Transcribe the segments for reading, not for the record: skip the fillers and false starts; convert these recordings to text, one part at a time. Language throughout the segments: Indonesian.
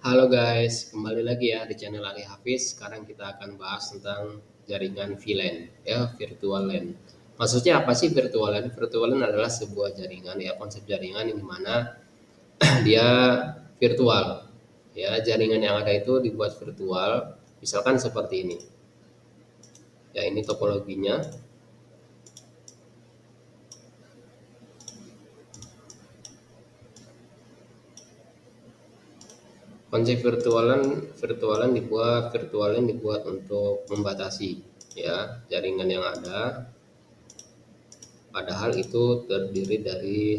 Halo guys, kembali lagi ya di channel Ali Hafiz. Sekarang kita akan bahas tentang jaringan VLAN, ya, virtual LAN. Maksudnya apa sih virtual LAN? Virtual LAN adalah sebuah jaringan, ya, konsep jaringan yang dimana dia virtual, ya, jaringan yang ada itu dibuat virtual. Misalkan seperti ini, ya, ini topologinya. Konsep virtual LAN dibuat untuk membatasi, ya, jaringan yang ada. Padahal itu terdiri dari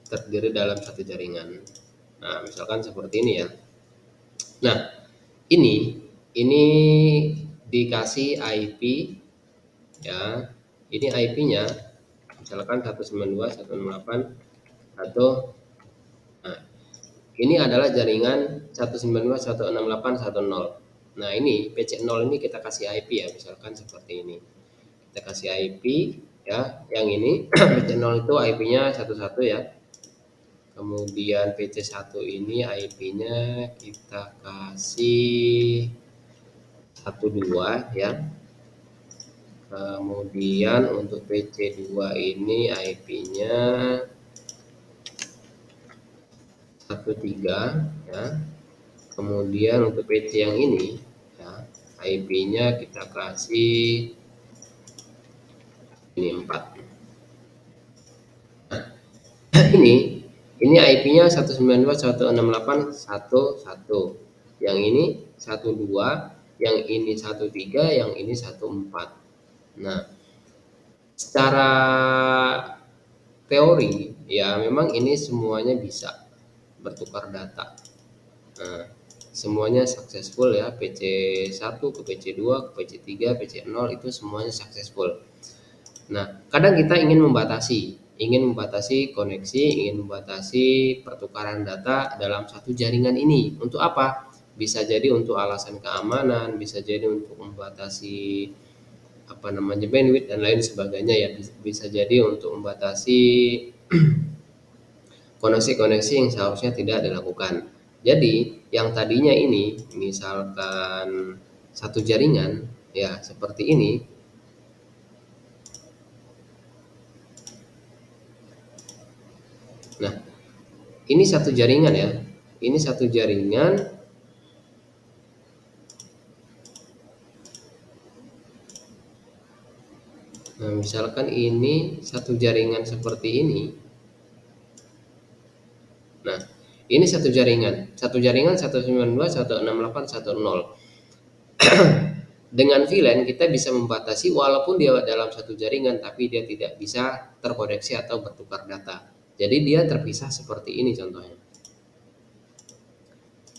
terdiri dalam satu jaringan. Nah, misalkan seperti ini ya. Nah, ini dikasih IP, ya. Ini IP-nya misalkan 192.168 atau nah, ini adalah jaringan 192.168.1.0. Nah, ini PC0 ini kita kasih IP ya, misalkan seperti ini. Kita kasih IP ya, yang ini PC0 itu IP-nya 11 ya. Kemudian PC1 ini IP-nya kita kasih 12 ya. Kemudian untuk PC2 ini IP-nya 13 ya. Kemudian untuk PC yang ini ya, IP-nya kita kasih ini 4. Ini IP-nya 192.168.1.1. Yang ini 12, yang ini 13, yang ini 14. Nah, secara teori ya memang ini semuanya bisa bertukar data. Nah, semuanya successful ya, PC1 ke PC2 ke PC3 PC0 itu semuanya successful. Nah, kadang kita ingin membatasi koneksi, ingin membatasi pertukaran data dalam satu jaringan ini. Untuk apa? Bisa jadi untuk alasan keamanan, bisa jadi untuk membatasi bandwidth dan lain sebagainya ya. Bisa jadi untuk membatasi koneksi-koneksi yang seharusnya tidak dilakukan. Jadi, yang tadinya ini misalkan satu jaringan ya seperti ini. Nah, ini satu jaringan ya. Ini satu jaringan. Nah, misalkan ini satu jaringan seperti ini. Nah, ini satu jaringan. Satu jaringan 192.168.1.0. Dengan VLAN kita bisa membatasi walaupun dia dalam satu jaringan tapi dia tidak bisa terkoneksi atau bertukar data. Jadi dia terpisah seperti ini contohnya.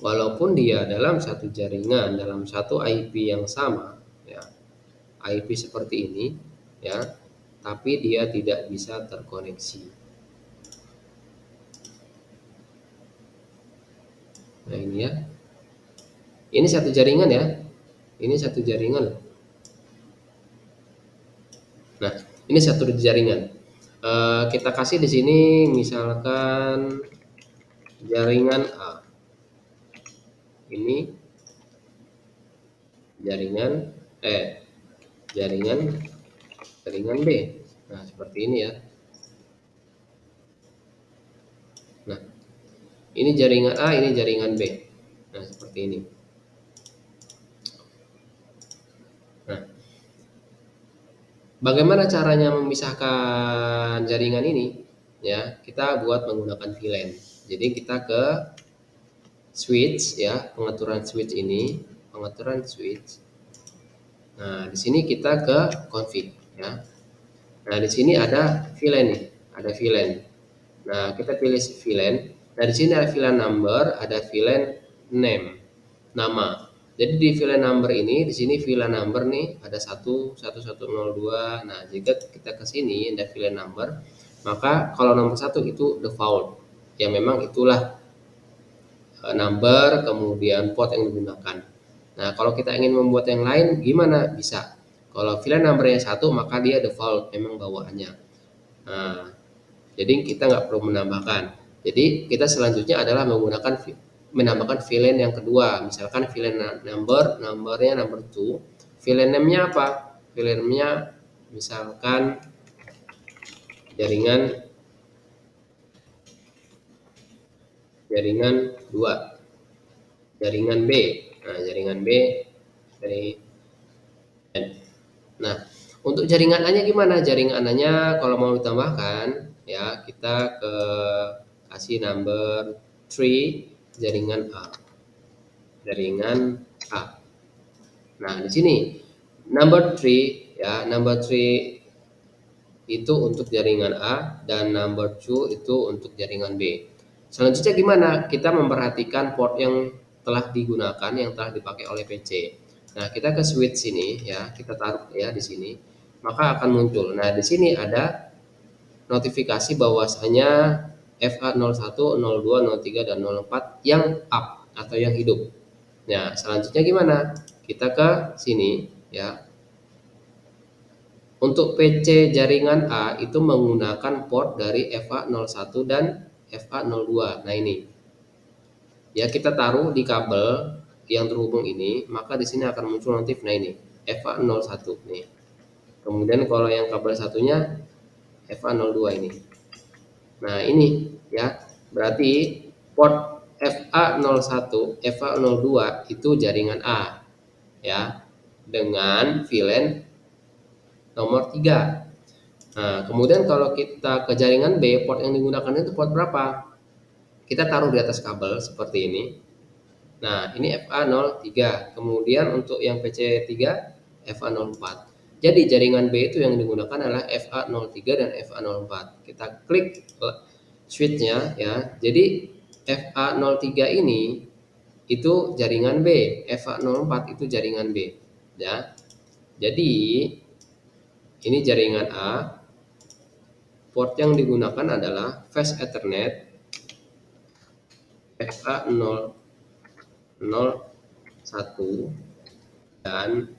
Walaupun dia dalam satu jaringan, dalam satu IP yang sama, ya, IP seperti ini, ya, tapi dia tidak bisa terkoneksi. Nah, ini ya. Ini satu jaringan ya. Ini satu jaringan. Nah, ini satu jaringan. Kita kasih di sini misalkan jaringan A. Ini jaringan jaringan B. Nah, seperti ini ya. Nah, ini jaringan A, ini jaringan B. Nah, seperti ini. Nah, bagaimana caranya memisahkan jaringan ini? Ya, kita buat menggunakan VLAN. Jadi kita ke switch ya, pengaturan switch ini, pengaturan switch. Nah, di sini kita ke config ya. Nah, di sini ada VLAN nih, ada VLAN. Nah, kita pilih VLAN. Nah, di sini ada VLAN number, ada VLAN name, nama. Jadi di VLAN number ini, di sini VLAN number nih ada 11102. Nah, jika kita ke sini ada VLAN number, maka kalau nomor 1 itu default. Ya memang itulah number kemudian port yang digunakan. Nah, kalau kita ingin membuat yang lain gimana? Bisa. Kalau VLAN numbernya 1 maka dia default memang bawaannya. Nah, jadi kita nggak perlu menambahkan. Jadi kita selanjutnya adalah menambahkan VLAN yang kedua. Misalkan VLAN numbernya number 2. VLAN name-nya apa? VLAN name-nya misalkan jaringan jaringan 2, jaringan B. Nah, jaringan B dari Nah, untuk jaringan A-nya gimana? Jaringan A-nya kalau mau ditambahkan ya kita kasih number 3 jaringan A. Jaringan A. Nah, di sini number 3 ya, number 3 itu untuk jaringan A dan number 2 itu untuk jaringan B. Selanjutnya gimana? Kita memperhatikan port yang telah digunakan, yang telah dipakai oleh PC. Nah, kita ke switch sini ya, kita taruh ya di sini, maka akan muncul. Nah, di sini ada notifikasi bahwasanya FA01, 02, 03 dan 04 yang up atau yang hidup. Nah, selanjutnya gimana? Kita ke sini ya. Untuk PC jaringan A itu menggunakan port dari FA01 dan FA02. Nah, ini. Ya, kita taruh di kabel yang terhubung ini, maka di sini akan muncul notif. Nah, ini FA01 nih. Kemudian kalau yang kabel satunya FA02 ini. Nah, ini ya. Berarti port FA01, FA02 itu jaringan A ya, dengan VLAN nomor 3. Nah, kemudian kalau kita ke jaringan B, port yang digunakan itu port berapa? Kita taruh di atas kabel seperti ini. Nah, ini FA03. Kemudian untuk yang PC3 FA04. Jadi jaringan B itu yang digunakan adalah FA03 dan FA04. Kita klik switch-nya ya. Jadi FA03 ini itu jaringan B, FA04 itu jaringan B ya. Jadi ini jaringan A. Port yang digunakan adalah Fast Ethernet FA001 dan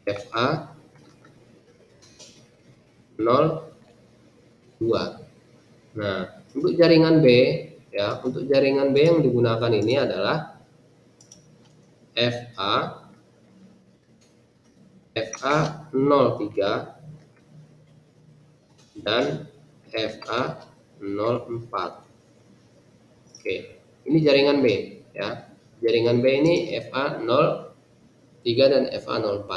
FA02. Nah, untuk jaringan B ya, untuk jaringan B yang digunakan ini adalah FA03 dan FA04. Oke, ini jaringan B ya. Jaringan B ini FA03 dan FA04.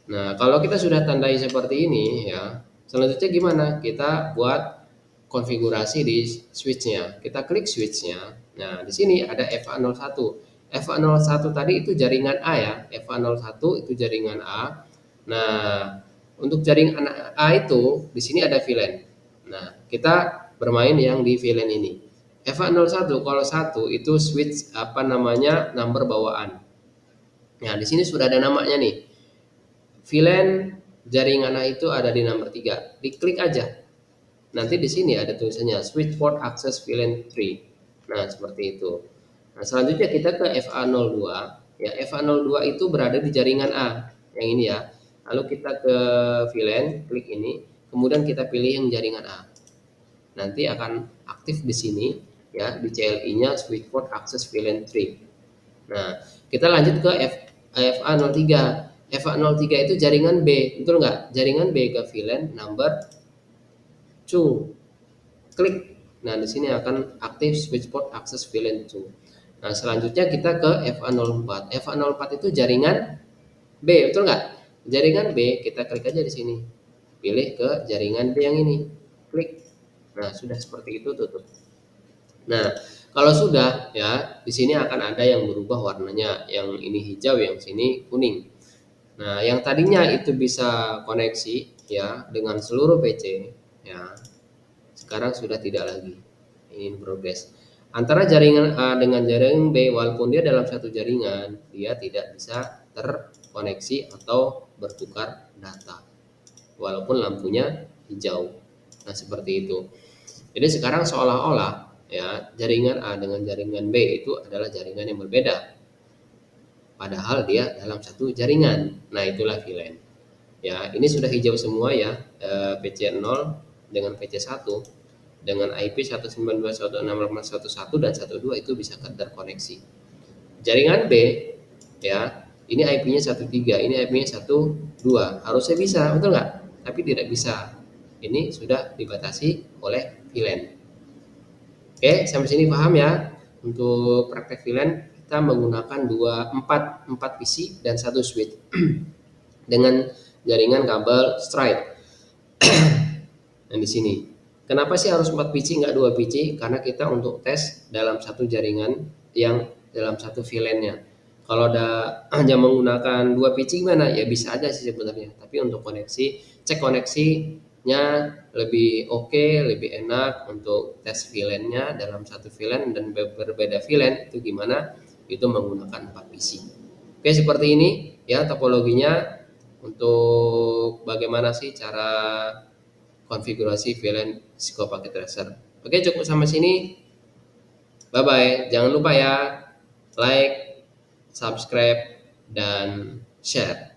Nah, kalau kita sudah tandai seperti ini ya, selanjutnya gimana? Kita buat konfigurasi di switch-nya. Kita klik switch-nya. Nah, di sini ada FA01. FA01 tadi itu jaringan A ya. FA01 itu jaringan A. Nah, untuk jaringan A itu di sini ada VLAN. Nah, kita bermain yang di VLAN ini. FA01 kalau 1 itu switch number bawaan. Nah, di sini sudah ada namanya nih. VLAN jaringan A itu ada di nomor 3. Diklik aja. Nanti di sini ada tulisannya switch port access VLAN 3. Nah, seperti itu. Nah, selanjutnya kita ke FA02. Ya, FA02 itu berada di jaringan A. Yang ini ya. Lalu kita ke VLAN, klik ini, kemudian kita pilih yang jaringan A. Nanti akan aktif di sini ya, di CLI-nya switch port access VLAN 3. Nah, kita lanjut ke FA03. FA03 itu jaringan B, betul nggak? Jaringan B ke VLAN number 2. Klik. Nah, di sini akan aktif switch port access VLAN 2. Nah, selanjutnya kita ke FA04. FA04 itu jaringan B, betul nggak? Jaringan B, kita klik aja di sini. Pilih ke jaringan B yang ini. Klik. Nah, sudah seperti itu, tutup. Nah, kalau sudah ya, di sini akan ada yang berubah warnanya. Yang ini hijau, yang sini kuning. Nah, yang tadinya itu bisa koneksi ya dengan seluruh PC ya, sekarang sudah tidak lagi. Ini progress. Antara jaringan A dengan jaringan B, walaupun dia dalam satu jaringan, dia tidak bisa terkoneksi atau bertukar data. Walaupun lampunya hijau. Nah, seperti itu. Jadi sekarang seolah-olah ya, jaringan A dengan jaringan B itu adalah jaringan yang berbeda. Padahal dia dalam satu jaringan. Nah, itulah VLAN. Ya, ini sudah hijau semua ya, PC0 dengan PC1. dengan IP 192.168.1.1 dan 1.2 itu bisa terkoneksi. Jaringan B ya, ini IP-nya 1.3, ini IP-nya 1.2. Harusnya bisa, betul nggak? Tapi tidak bisa. Ini sudah dibatasi oleh VLAN. Oke, sampai sini paham ya? Untuk praktek VLAN kita menggunakan 4 PC dan 1 switch dengan jaringan kabel straight. Dan di sini. Kenapa sih harus 4 PC nggak 2 PC? Karena kita untuk tes dalam satu jaringan yang dalam satu VLAN-nya. Kalau hanya menggunakan 2 PC gimana? Ya bisa aja sih sebenarnya. Tapi untuk koneksi, cek koneksinya lebih oke, lebih enak untuk tes VLAN-nya dalam satu VLAN dan berbeda VLAN itu gimana? Itu menggunakan 4 PC. Oke, seperti ini ya topologinya. Untuk bagaimana sih cara konfigurasi VLAN Cisco Packet Tracer. Oke, cukup sampai sini. Bye bye. Jangan lupa ya like, subscribe, dan share.